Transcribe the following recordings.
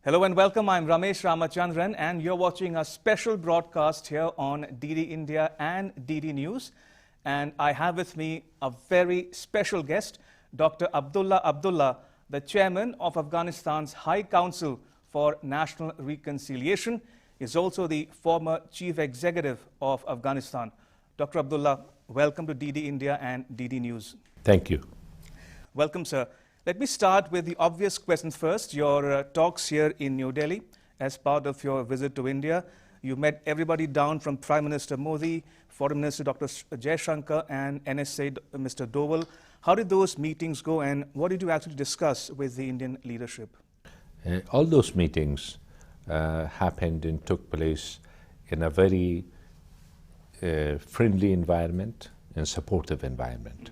Hello and welcome. I'm Ramesh Ramachandran and you're watching a special broadcast here on DD India and DD News. And I have with me a very special guest, Dr. Abdullah Abdullah, the chairman of Afghanistan's High Council for National Reconciliation. He's also the former chief executive of Afghanistan. Dr. Abdullah, welcome to DD India and DD News. Thank you. Welcome, sir. Let me start with the obvious questions first. Your talks here in New Delhi as part of your visit to India. You met everybody down from Prime Minister Modi, Foreign Minister Dr. Jaishankar and NSA Mr. Doval. How did those meetings go and what did you actually discuss with the Indian leadership? All those meetings happened and took place in a very friendly environment and supportive environment.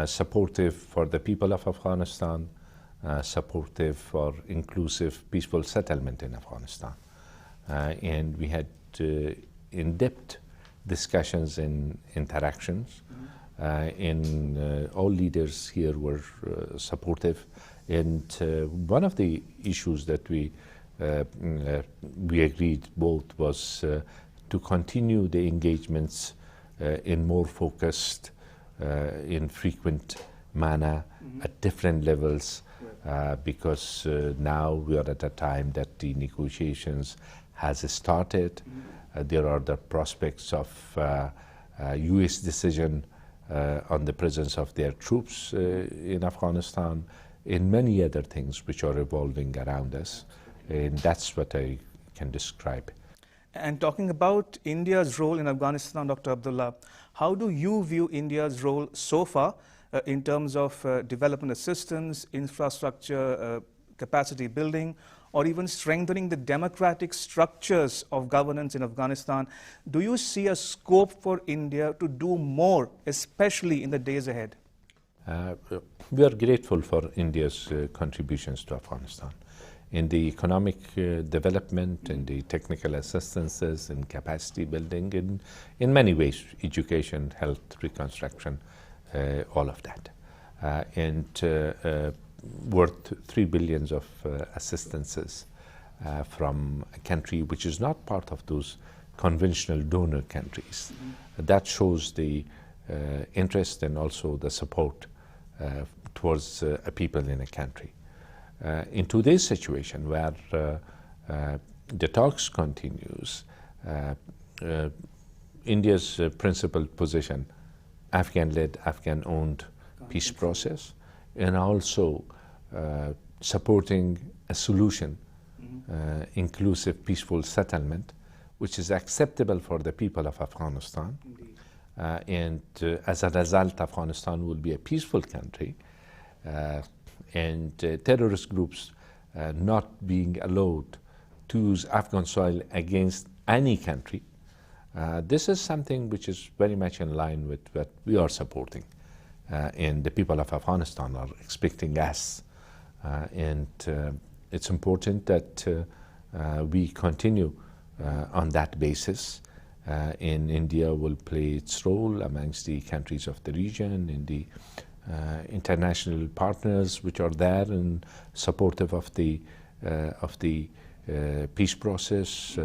Supportive for the people of Afghanistan, supportive for inclusive, peaceful settlement in Afghanistan. And we had in-depth discussions and interactions. All leaders here were supportive. And one of the issues that we agreed both was to continue the engagements in more focused, in frequent manner at different levels, because now we are at a time that the negotiations has started. There are the prospects of U.S. decision on the presence of their troops in Afghanistan, and many other things which are evolving around us, and that's what I can describe. And talking about India's role in Afghanistan, Dr. Abdullah, how do you view India's role so far in terms of development assistance, infrastructure, capacity building, or even strengthening the democratic structures of governance in Afghanistan? Do you see a scope for India to do more, especially in the days ahead? We are grateful for India's contributions to Afghanistan. In the economic development, in the technical assistances, in capacity building, in many ways, education, health, reconstruction, all of that. Worth $3 billion of assistances from a country which is not part of those conventional donor countries. That shows the interest and also the support towards a people in a country. In today's situation where the talks continues, India's principal position, Afghan-led, Afghan-owned peace process, and also supporting a solution, inclusive, peaceful settlement, which is acceptable for the people of Afghanistan. As a result, Afghanistan will be a peaceful country, and terrorist groups not being allowed to use Afghan soil against any country. This is something which is very much in line with what we are supporting, and the people of Afghanistan are expecting us. It's important that we continue on that basis. And India will play its role amongst the countries of the region, in the international partners which are there and supportive of the peace process.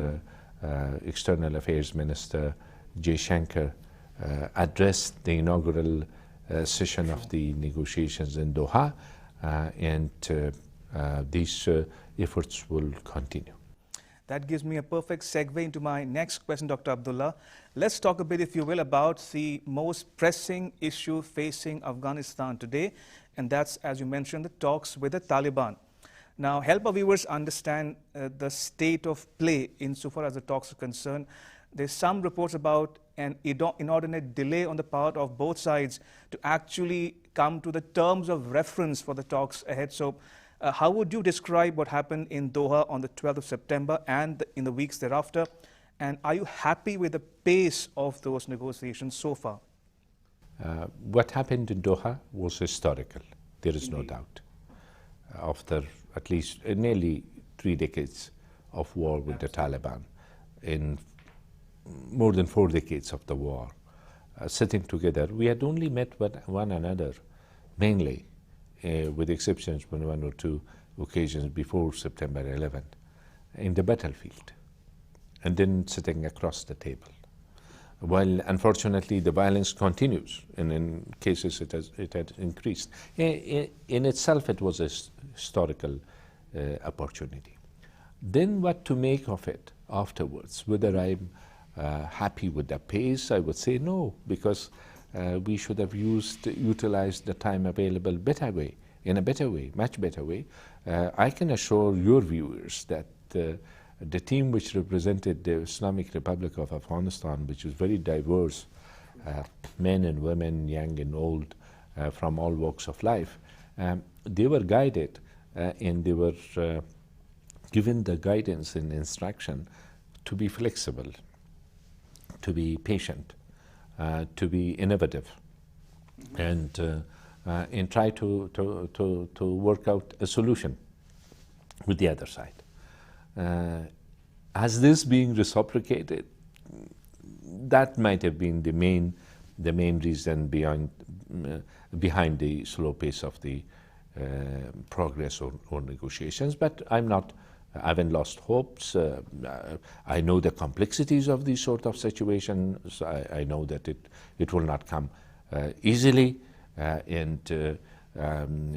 External Affairs Minister Jaishankar addressed the inaugural session of the negotiations in Doha, and these efforts will continue. That gives me a perfect segue into my next question, Dr. Abdullah. Let's talk a bit, if you will, about the most pressing issue facing Afghanistan today, and that's, as you mentioned, the talks with the Taliban. Now, help our viewers understand the state of play insofar as the talks are concerned. There's some reports about an inordinate delay on the part of both sides to actually come to the terms of reference for the talks ahead. So, how would you describe what happened in Doha on the 12th of September and in the weeks thereafter? And are you happy with the pace of those negotiations so far? What happened in Doha was historical, there is no doubt. After at least nearly 3 decades of war with the Taliban, in more than 4 decades of the war, sitting together, we had only met one another mainly with exceptions when one or two occasions before September 11th in the battlefield and then sitting across the table. While unfortunately the violence continues, and in cases it has increased. In itself it was a historical opportunity. Then what to make of it afterwards? Whether I'm happy with the pace, I would say no, because we should have utilized the time available in a better way, much better way. I can assure your viewers that the team which represented the Islamic Republic of Afghanistan, which is very diverse, men and women, young and old, from all walks of life, they were guided and they were given the guidance and instruction to be flexible, to be patient, to be innovative, and try to work out a solution with the other side. As this being reciprocated, that might have been the main reason behind the slow pace of the progress or negotiations. But I haven't lost hopes. I know the complexities of these sort of situations. I know that it will not come easily, and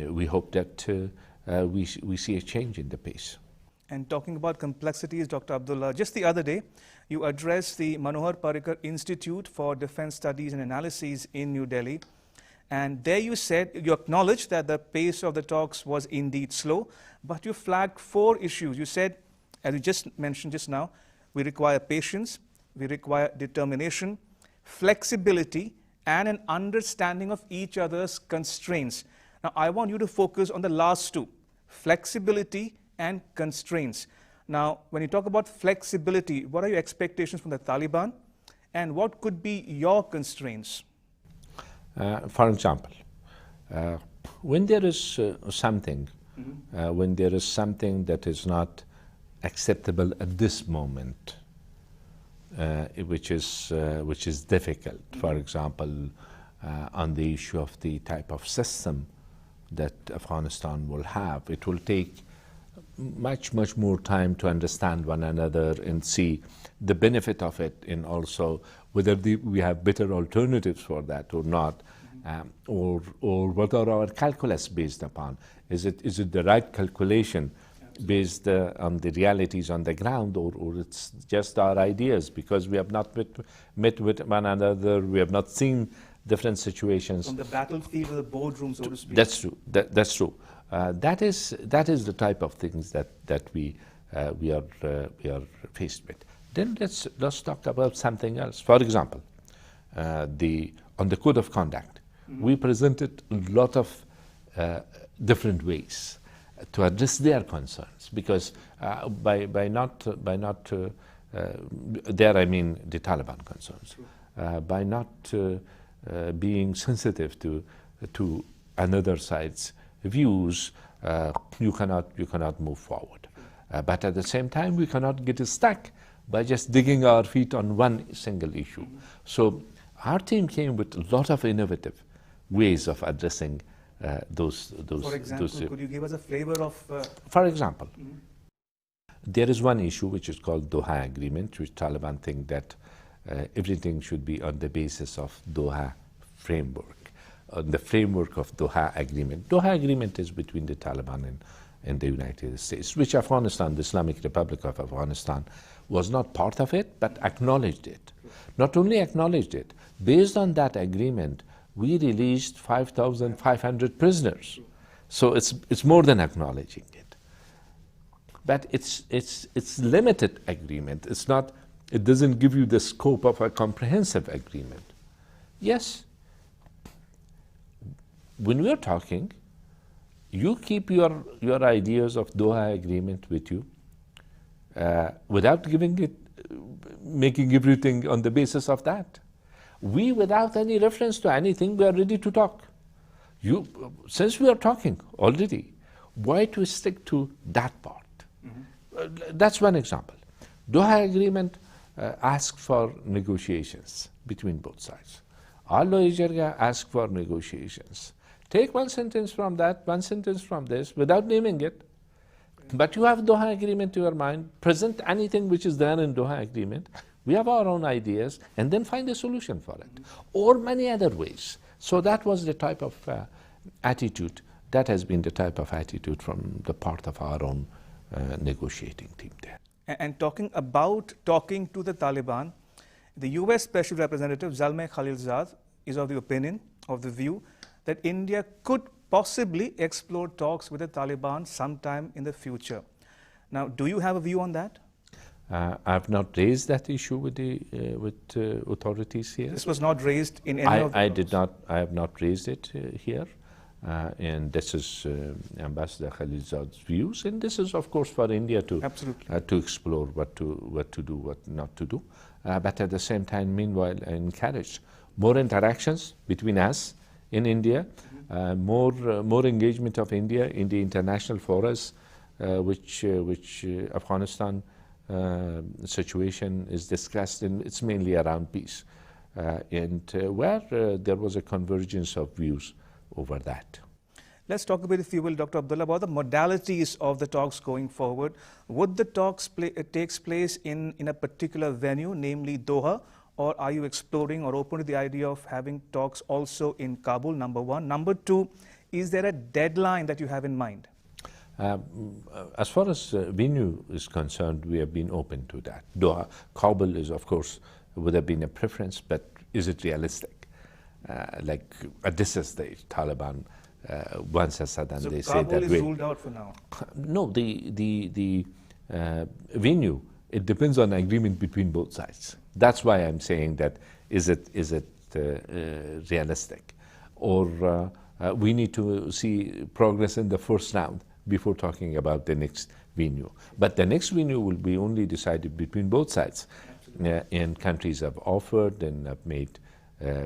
we hope that we see a change in the pace. And talking about complexities, Dr. Abdullah, just the other day, you addressed the Manohar Parrikar Institute for Defense Studies and Analyses in New Delhi. And there you said, you acknowledged that the pace of the talks was indeed slow, but you flagged 4 issues. You said, as you just mentioned just now, we require patience, we require determination, flexibility, and an understanding of each other's constraints. Now, I want you to focus on the last 2, flexibility and constraints. Now, when you talk about flexibility, what are your expectations from the Taliban, and what could be your constraints? For example, when there is something, when there is something that is not acceptable at this moment, which is difficult, for example, on the issue of the type of system that Afghanistan will have, it will take much more time to understand one another and see the benefit of it, and also whether we have better alternatives for that or not, or what are our calculus based upon. Is it the right calculation based on the realities on the ground, or it's just our ideas because we have not met with one another, we have not seen different situations. From the battlefield to the boardroom, so to speak. That's true. That's true. That is the type of things that we are faced with. Then let's talk about something else. For example, on the code of conduct, we presented a lot of different ways to address their concerns, because by not there I mean the Taliban concerns, by not being sensitive to another side's views, you cannot move forward. But at the same time, we cannot get stuck by just digging our feet on one single issue. So our team came with a lot of innovative ways of addressing those. For example, could you give us a flavor of? For example, there is one issue which is called Doha Agreement, which Taliban think that everything should be on the basis of Doha framework, on the framework of Doha Agreement. Doha Agreement is between the Taliban and the United States, which Afghanistan, the Islamic Republic of Afghanistan, was not part of it, but acknowledged it. Not only acknowledged it, based on that agreement, we released 5,500 prisoners. So it's more than acknowledging it. But it's limited agreement. It's not. It doesn't give you the scope of a comprehensive agreement. Yes. When we're talking, you keep your ideas of Doha Agreement with you, without making everything on the basis of that. We, without any reference to anything, we are ready to talk. Since we are talking already, why to stick to that part? That's one example. Doha Agreement asks for negotiations between both sides. Allo Ijarga asks for negotiations. Take one sentence from that, one sentence from this, without naming it, But you have Doha Agreement to your mind, present anything which is there in Doha Agreement, we have our own ideas, and then find a solution for it, or many other ways. So that was the type of attitude, that has been the type of attitude from the part of our own negotiating team there. And talking to the Taliban, the US Special Representative Zalmay Khalilzad is of the view that India could possibly explore talks with the Taliban sometime in the future. Now, do you have a view on that? I have not raised that issue with the authorities here. This was not raised in any of the I have not raised it here. And this is Ambassador Khalilzad's views, and this is, of course, for India to explore what to do, what not to do. But at the same time, meanwhile, I encourage more interactions between us in India, more engagement of India in the international forums, which Afghanistan situation is discussed, and it's mainly around peace, and where there was a convergence of views over that. Let's talk a bit, if you will, Dr. Abdullah, about the modalities of the talks going forward. Would the talks take place in a particular venue, namely Doha, or are you exploring or open to the idea of having talks also in Kabul, number one? Number two, is there a deadline that you have in mind? As far as venue is concerned, we have been open to that. Doha, Kabul is, of course, would have been a preference, but is it realistic? Like at this stage, Taliban once has said, and so they Kabul say that is ruled out for now. No, the venue, it depends on agreement between both sides. That's why I'm saying that is it realistic, or we need to see progress in the first round before talking about the next venue. But the next venue will be only decided between both sides, and countries have offered and have made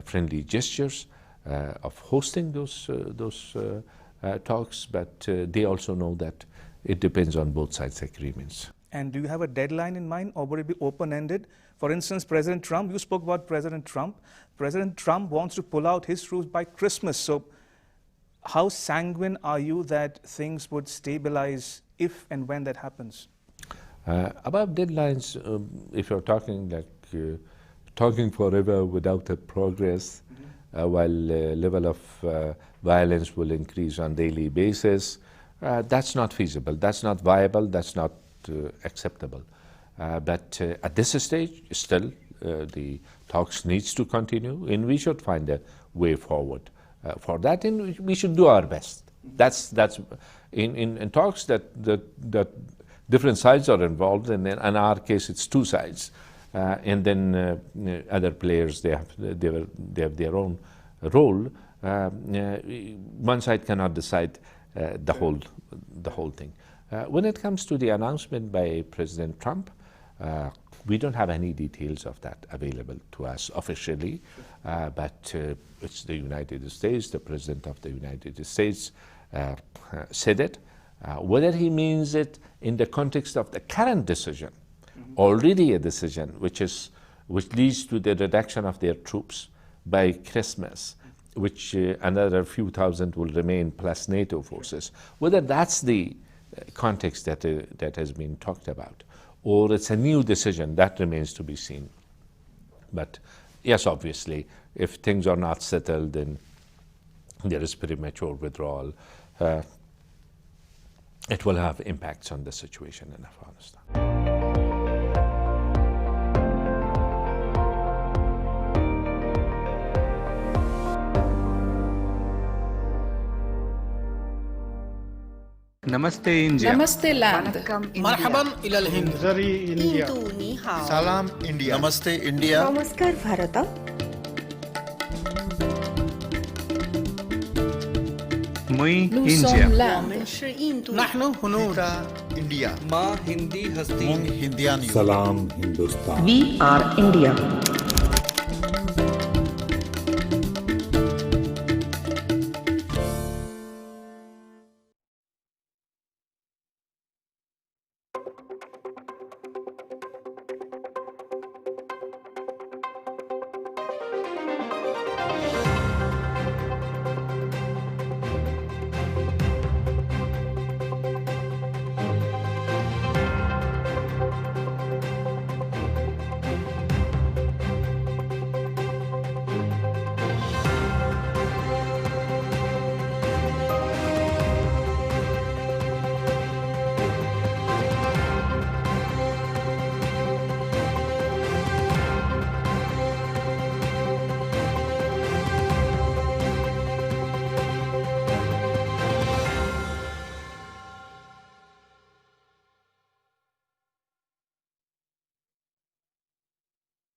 friendly gestures of hosting those talks, but they also know that it depends on both sides' agreements. And do you have a deadline in mind, or would it be open-ended? For instance, President Trump, you spoke about President Trump. President Trump wants to pull out his troops by Christmas. So how sanguine are you that things would stabilize if and when that happens? About deadlines, if you're talking like talking forever without a progress, while level of violence will increase on daily basis, that's not feasible, that's not viable, that's not acceptable. But at this stage, still, the talks needs to continue, and we should find a way forward for that, and we should do our best. That's in talks that different sides are involved, and in our case, it's two sides. And then other players, they have their own role. One side cannot decide the whole thing. When it comes to the announcement by President Trump, we don't have any details of that available to us officially, but it's the United States, the President of the United States said it. Whether he means it in the context of the current decision, already a decision which leads to the reduction of their troops by Christmas, which another few thousand will remain plus NATO forces, whether that's the context that has been talked about, or it's a new decision, that remains to be seen. But yes, obviously, if things are not settled, then there is premature withdrawal. It will have impacts on the situation in Afghanistan. Namaste India. Namaste land. Marhaban ila al-Hind. Zari India. Salam India. Namaste India. Namaskar Bharata. Mui Nous India. sommes land. Nahnu hunud. India. Ma Hindi hasti. Mung Hindian. Salam Hindustan. We are India.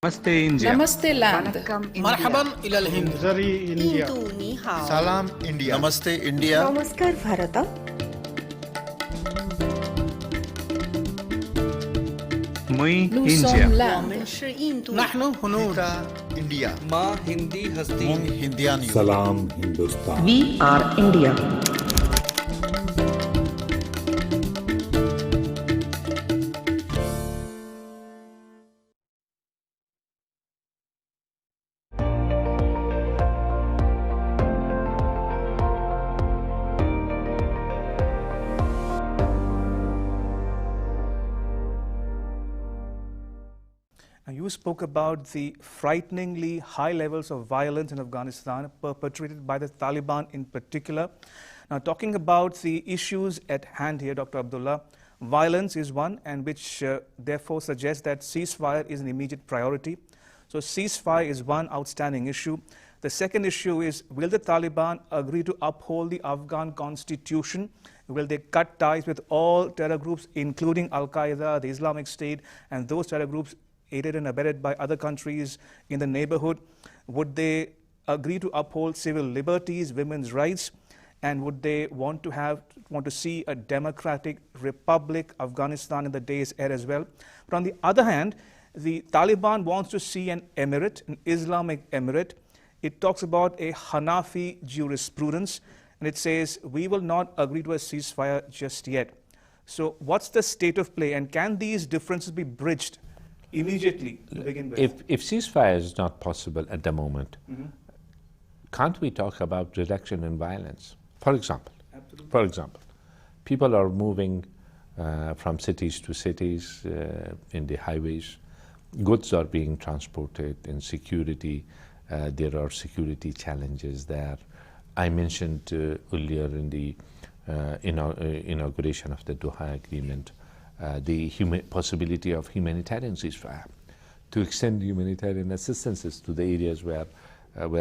Namaste India. Namaste land. مرحبا إلى الهند. Salam India. Namaste India. नमस्कार Bharat. Mui Nous India. sommes land. نحن هنود. India. माँ हिंदी हस्ती. Mung Hindian. Salam Hindustan. We are India. You spoke about the frighteningly high levels of violence in Afghanistan perpetrated by the Taliban in particular. Now, talking about the issues at hand here, Dr. Abdullah, violence is one, and which therefore suggests that ceasefire is an immediate priority. So ceasefire is one outstanding issue. The second issue is, will the Taliban agree to uphold the Afghan constitution? Will they cut ties with all terror groups, including Al-Qaeda, the Islamic State, and those terror groups aided and abetted by other countries in the neighborhood? Would they agree to uphold civil liberties, women's rights? And would they want to see a democratic republic Afghanistan in the days ahead as well? But on the other hand, the Taliban wants to see an emirate, an Islamic emirate. It talks about a Hanafi jurisprudence, and it says we will not agree to a ceasefire just yet. So what's the state of play, and can these differences be bridged immediately to begin with? If ceasefire is not possible at the moment, can't we talk about reduction in violence? For example, people are moving from cities to cities in the highways. Goods are being transported. In security, there are security challenges there. I mentioned earlier in the inauguration of the Doha Agreement the possibility of humanitarian ceasefire, to extend humanitarian assistances to the areas where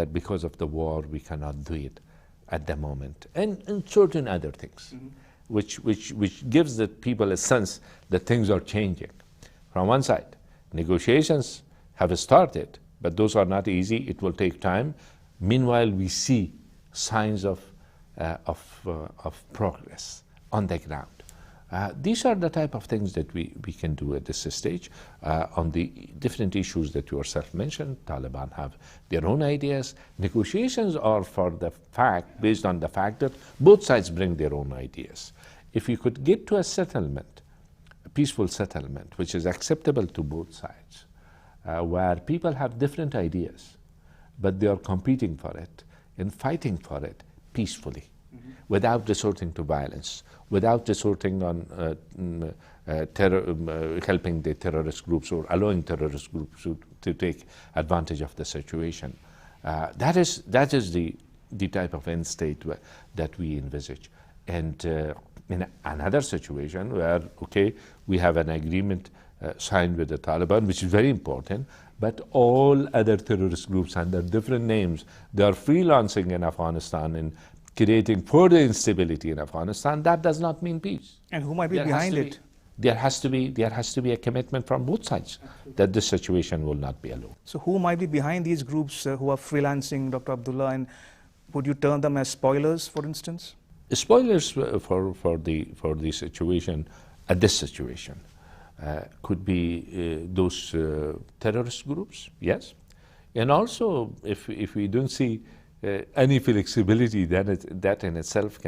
because of the war we cannot do it at the moment, and certain other things, which gives the people a sense that things are changing. From one side, negotiations have started, but those are not easy. It will take time. Meanwhile, we see signs of progress on the ground. These are the type of things that we can do at this stage. On the different issues that you yourself mentioned, Taliban have their own ideas. Negotiations are based on the fact that both sides bring their own ideas. If we could get to a settlement, a peaceful settlement, which is acceptable to both sides, where people have different ideas, but they are competing for it and fighting for it peacefully, without resorting to violence, without resorting on helping the terrorist groups or allowing terrorist groups to take advantage of the situation. That is the type of end state that we envisage. And in another situation where, we have an agreement signed with the Taliban, which is very important, but all other terrorist groups under different names, they are freelancing in Afghanistan and creating further instability in Afghanistan. That does not mean peace. And who might be behind it? There has to be a commitment from both sides that this situation will not be allowed. So who might be behind these groups who are freelancing, Dr. Abdullah, and would you term them as spoilers, for instance? Spoilers for the situation, at this situation, could be those terrorist groups, yes. And also, if we don't see any flexibility, then that in itself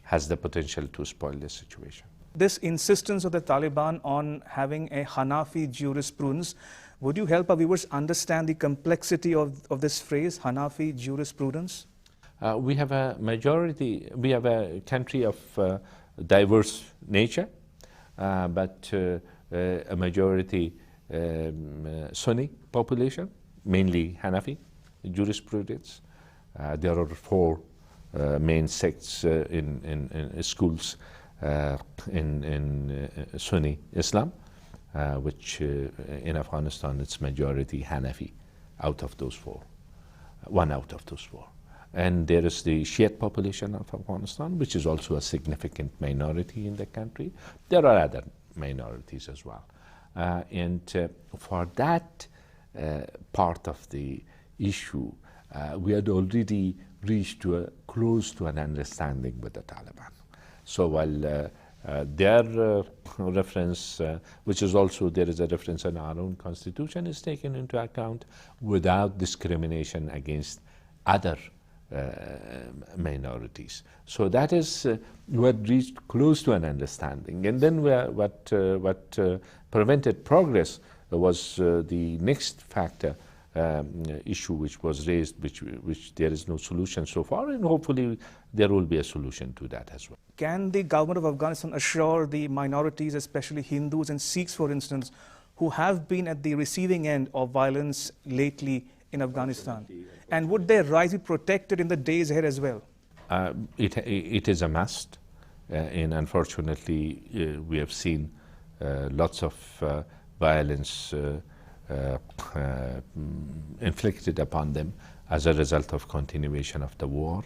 has the potential to spoil the situation. This insistence of the Taliban on having a Hanafi jurisprudence, would you help our viewers understand the complexity of this phrase, Hanafi jurisprudence? We have a country of diverse nature, but a majority Sunni population, mainly Hanafi jurisprudence. There are 4 main sects in schools in Sunni Islam, which in Afghanistan it's majority Hanafi out of those 4, one out of those 4. And there is the Shiite population of Afghanistan, which is also a significant minority in the country. There are other minorities as well. And for that part of the issue, we had already reached close to an understanding with the Taliban. So while their reference, which is also there is a reference in our own constitution, is taken into account without discrimination against other minorities. So that is we had reached close to an understanding. And then what prevented progress was the next factor issue which was raised, which there is no solution so far, and hopefully there will be a solution to that as well. Can the government of Afghanistan assure the minorities, especially Hindus and Sikhs, for instance, who have been at the receiving end of violence lately in Afghanistan? And would their rights be protected in the days ahead as well? It is a must. And unfortunately, we have seen lots of violence inflicted upon them as a result of continuation of the war.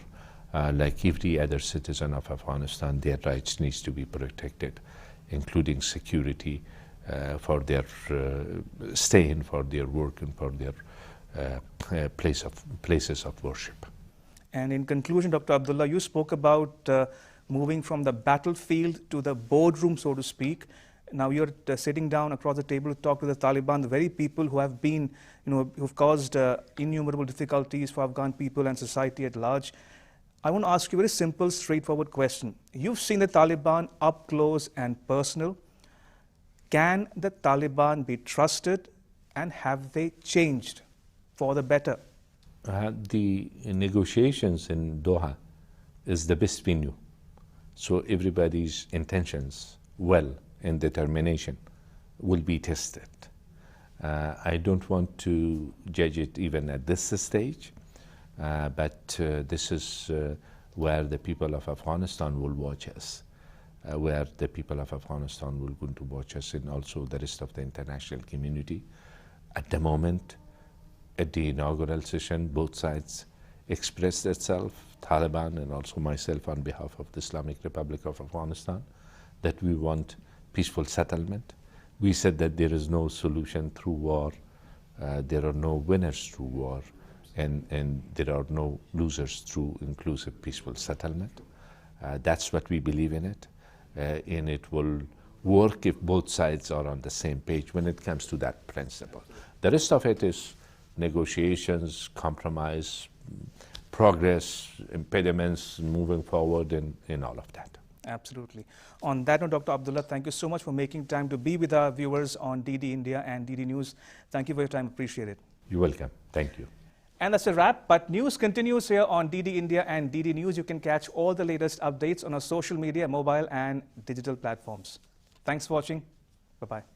Like every other citizen of Afghanistan, their rights needs to be protected, including security for their staying, for their work, and for their places of worship. And in conclusion, Dr. Abdullah, you spoke about moving from the battlefield to the boardroom, so to speak. Now you're sitting down across the table to talk to the Taliban, the very people who have been, who've caused innumerable difficulties for Afghan people and society at large. I want to ask you a very simple, straightforward question. You've seen the Taliban up close and personal. Can the Taliban be trusted, and have they changed for the better? The negotiations in Doha is the best venue. So everybody's intentions, and determination will be tested. I don't want to judge it even at this stage, but this is where the people of Afghanistan will watch us, where the people of Afghanistan will going to watch us, and also the rest of the international community. At the moment, at the inaugural session, both sides expressed itself, Taliban and also myself on behalf of the Islamic Republic of Afghanistan, that we want peaceful settlement. We said that there is no solution through war, there are no winners through war, and there are no losers through inclusive peaceful settlement. That's what we believe in it, and it will work if both sides are on the same page when it comes to that principle. The rest of it is negotiations, compromise, progress, impediments, moving forward, and all of that. Absolutely. On that note, Dr. Abdullah, thank you so much for making time to be with our viewers on DD India and DD News. Thank you for your time. Appreciate it. You're welcome. Thank you. And that's a wrap. But news continues here on DD India and DD News. You can catch all the latest updates on our social media, mobile and digital platforms. Thanks for watching. Bye-bye.